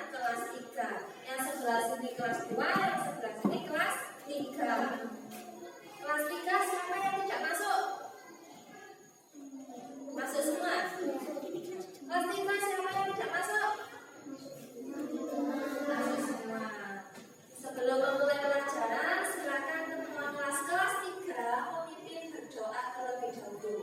kelas 3. Yang sebelah sini kelas 2, yang sebelah sini kelas 3. Kelas 3 siapa yang tidak masuk? Masuk semua? Kelas 3 siapa yang tidak masuk? Masuk semua. Sebelum memulai pelajaran, silakan teman kelas 3 memimpin berdoa terlebih dahulu.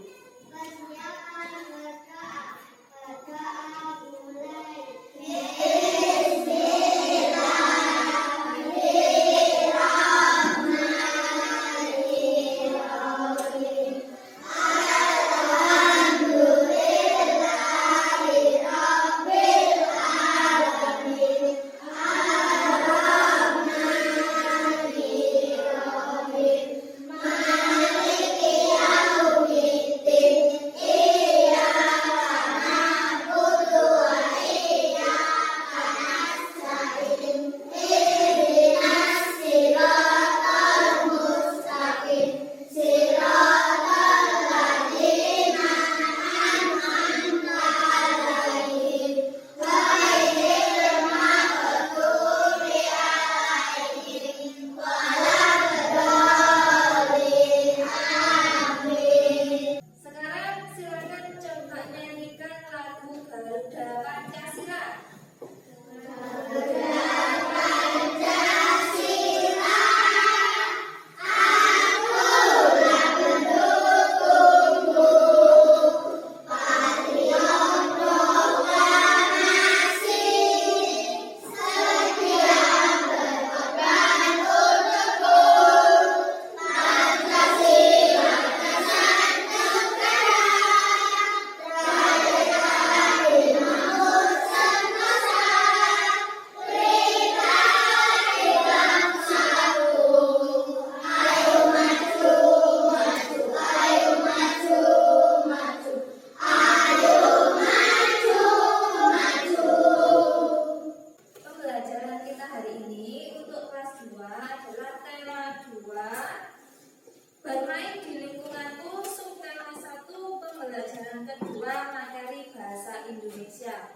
Bermain di lingkunganku, subtema 1, pembelajaran kedua materi bahasa Indonesia.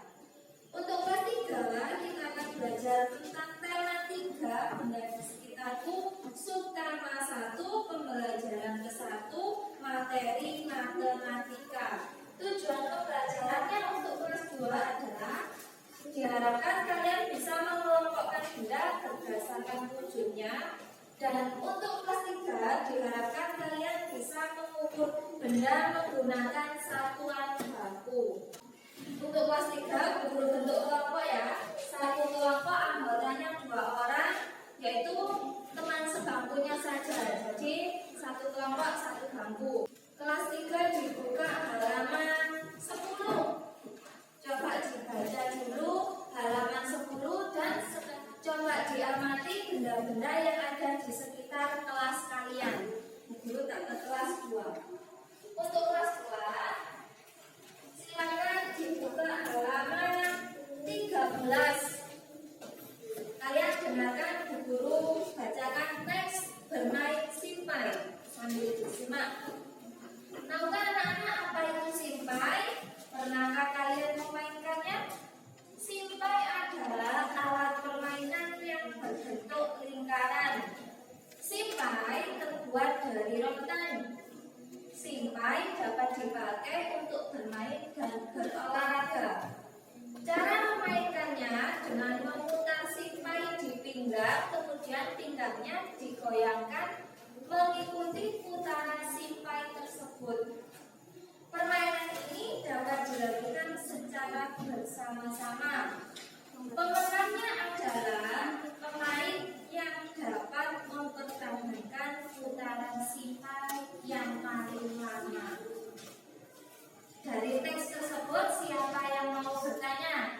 Untuk kelas 3, kita akan belajar tentang tema 3, benda di sekitarku, subtema 1, pembelajaran ke-1, materi matematika. Tujuan pembelajarannya untuk kelas 2 adalah diharapkan kalian bisa mengelompokkan benda berdasarkan wujudnya. Dan untuk kelas 3 diharapkan kalian bisa mengukur benda menggunakan satuan baku. Untuk kelas 3 berbentuk kelompok ya. Satu kelompok anggotanya 2 orang, yaitu teman sebangkunya saja. Jadi satu kelompok satu bangku. Kelas 3 dibuka halaman 10. Coba dibaca dulu halaman 10 dan coba diamati benda-benda yang ada di sekitar kelas kalian. Guru tak ke kelas 2. Untuk kelas 2, silakan dibuka halaman 13. Kalian dengarkan Bu Guru bacakan teks bermain simpai sambil disimak. Tahukah anak-anak apa itu simpai? Pernahkah kalian memainkannya? Simpai adalah alat permainan yang berbentuk lingkaran. Simpai terbuat dari rotan. Simpai dapat dipakai untuk bermain dan berolahraga. Cara memainkannya dengan memutar simpai di pinggang, kemudian pinggangnya digoyangkan mengikuti putaran simpai tersebut. Permainan ini dapat dilakukan secara bersama-sama. Pemenangnya adalah pemain yang dapat mempertahankan putaran simpai yang paling lama. Dari teks tersebut, siapa yang mau bertanya?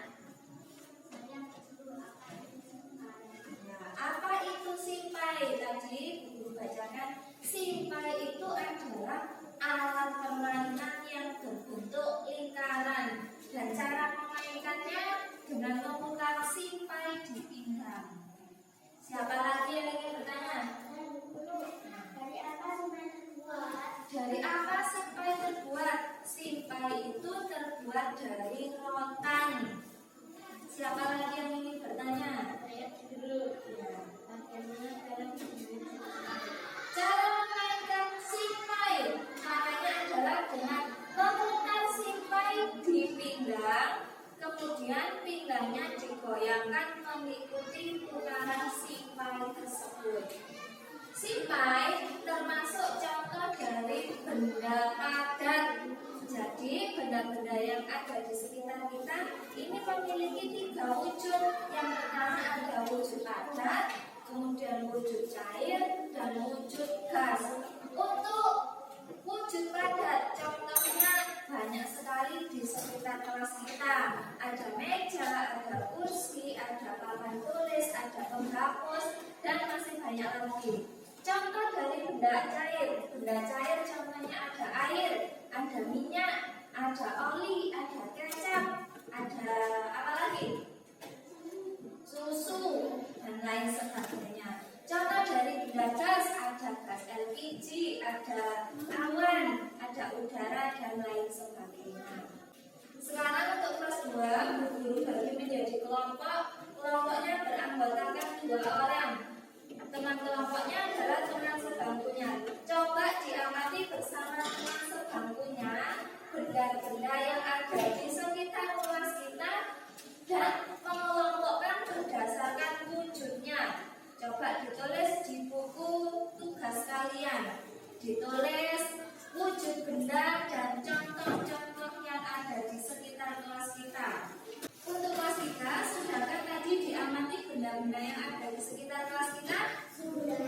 Apa itu simpai? Tadi Guru bacakan, simpai itu adalah alat permainan yang berbentuk lingkaran dan cara memainkannya dengan memutar simpai di pinggang. Siapa lagi yang ingin bertanya? Dari apa simpai terbuat? Simpai itu terbuat dari rotan. Siapa lagi yang ingin memutar simpai di pinggang, kemudian pinggangnya digoyangkan mengikuti putaran simpai tersebut. Simpai termasuk contoh dari benda padat. Jadi benda-benda yang ada di sekitar kita ini memiliki 3 wujud. Yang pertama ada wujud padat, kemudian wujud cair, dan wujud gas. Untuk wujud padat, contohnya banyak sekali di sekitar kelas kita. Ada meja, ada kursi, ada papan tulis, ada penghapus, dan masih banyak lagi. Contoh dari benda cair. Benda cair contohnya ada air, ada minyak, ada oli, ada kecap, ada apa lagi? Susu, dan lain sebagainya. Contoh dari benda gas ada gas LPG, ada awan, ada udara, dan lain sebagainya. Sekarang untuk kelas 2, guru bagi menjadi kelompok. Kelompoknya beranggotakan 2 orang. Teman kelompoknya adalah teman sebangkunya. Coba diamati bersama teman sebangkunya benda-benda yang ada di sekitar kelas kita dan mengelompokkan berdasarkan wujudnya. Coba ditulis di buku tugas kalian. Ditulis wujud benda dan contoh-contoh yang ada di sekitar kelas kita. Untuk kelas kita, sudahkah tadi diamati benda-benda yang ada di sekitar kelas kita? Sudah.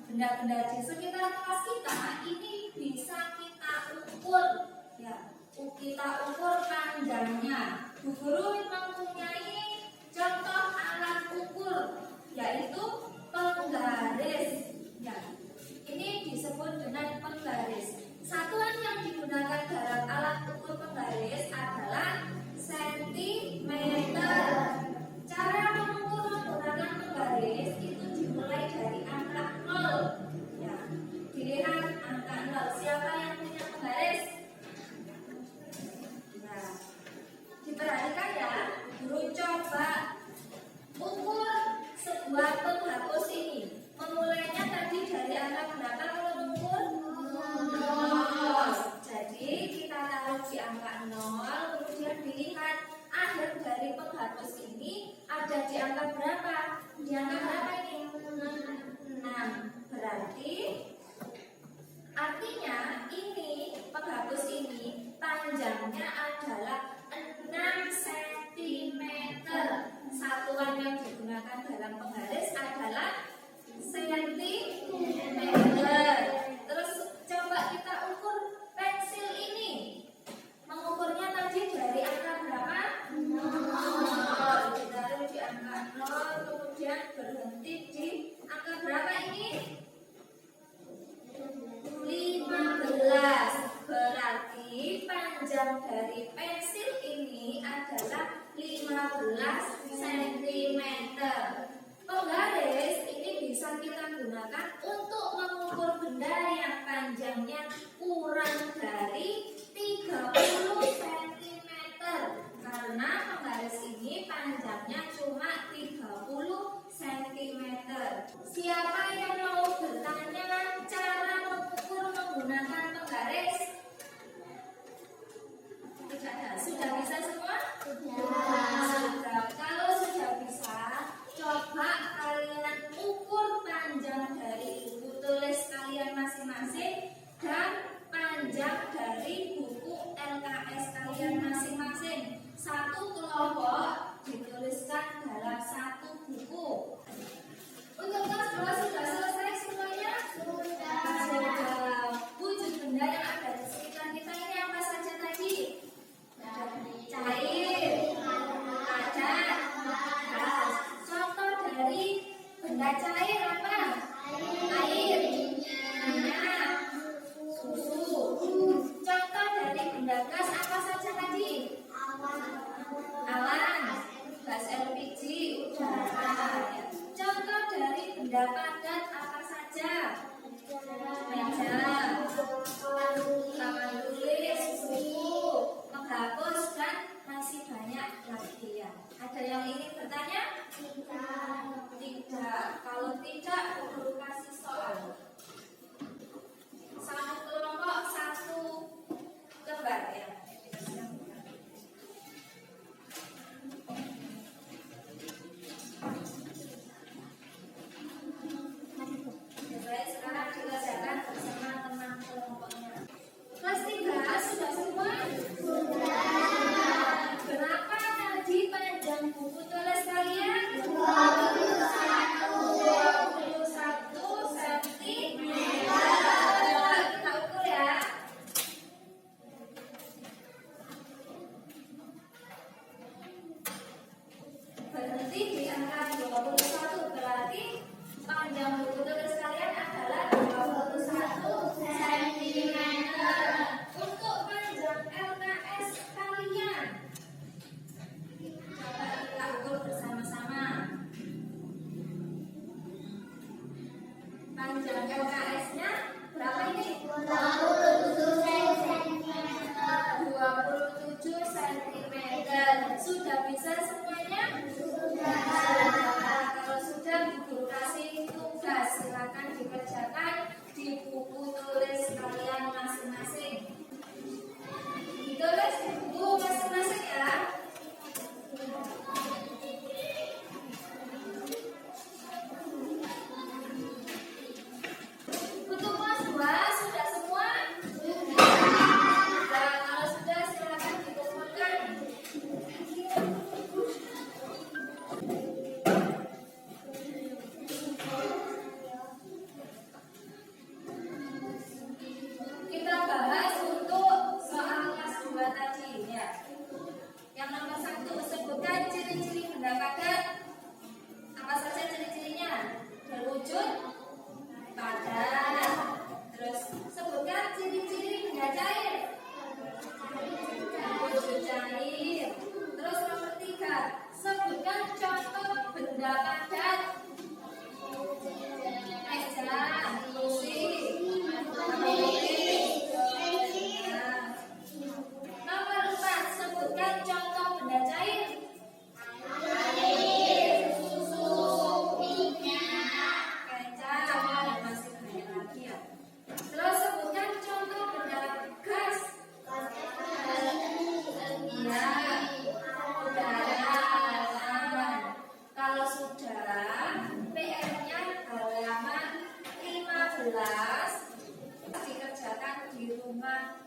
Benda-benda di sekitar kelas kita ini bisa kita ukur, ya. Kita ukur panjangnya. Bu Guru mempunyai contoh alat ukur, yaitu penggaris. Ya. Ini disebut dengan penggaris. Satuan yang digunakan dalam alat ukur penggaris adalah sentimeter. Cara mengukur menggunakan penggaris itu dimulai dari angka 0. Ya, dilihat angka 0. Siapa yang punya penggaris? Nah, diperhatikan ya. Guru coba ukur sebuah penghapus ini. Memulainya tadi dari angka berapa kalau mengukur? 0. Jadi kita taruh di angka 0, kemudian dilihat akhir dari penghapus ini ada di angka berapa? Di angka berapa ini? 6. Berarti artinya ini penghapus ini panjangnya adalah 6 cm. Satuan yang digunakan dalam penggaris adalah sentimeter. Terus coba kita ukur pensil ini. Mengukurnya tadi dari angka berapa? 0. Ditaruh di angka 0, kemudian berhenti di angka berapa ini? 15. Berarti panjang dari pensil ini adalah 15 cm. Penggaris ini bisa kita gunakan untuk mengukur benda yang panjangnya kurang dari 30 cm. Karena penggaris ini panjangnya cuma 30 cm. Siapa yang mau bertanya cara mengukur menggunakan penggaris? Tidak ada. Sudah bisa semua? Sudah. Kalau sudah bisa, coba kalian ukur panjang dari buku tulis kalian masing-masing dan panjang dari buku LKS kalian masing-masing. Satu kelompok dituliskan dalam satu buku. Untuk kelas 2 sudah selesai semuanya? Sudah. Wujud benda yang ada di sekitar kita ini apa saja tadi? Cair, padat, gas. Contoh dari benda cair apa? Air, minyak, susu. Contoh dari benda gas apa saja tadi? Awan, gas LPG, udara. Contoh dari benda padat apa saja? Meja, papan tulis, buku, menghapus, dan masih banyak lagi ya. Ada yang ingin bertanya? Tidak. Kalau tidak, guru kasih soal. Satu kelompok, satu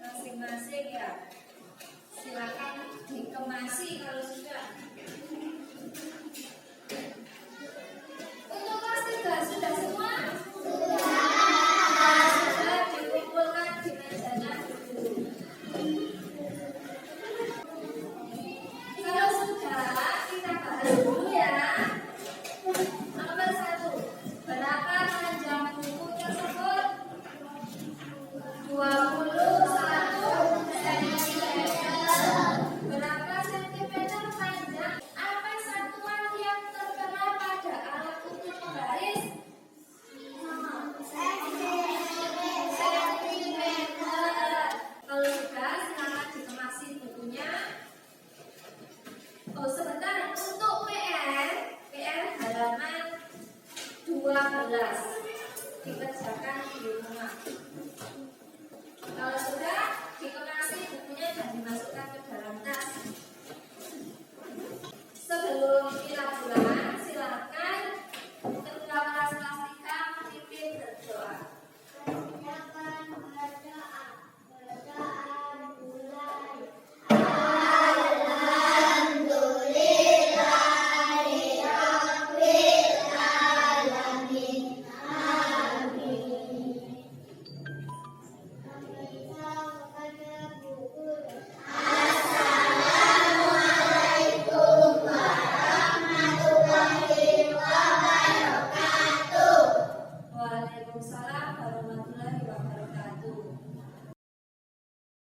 masing-masing ya. Silakan dikemasi kalau sudah.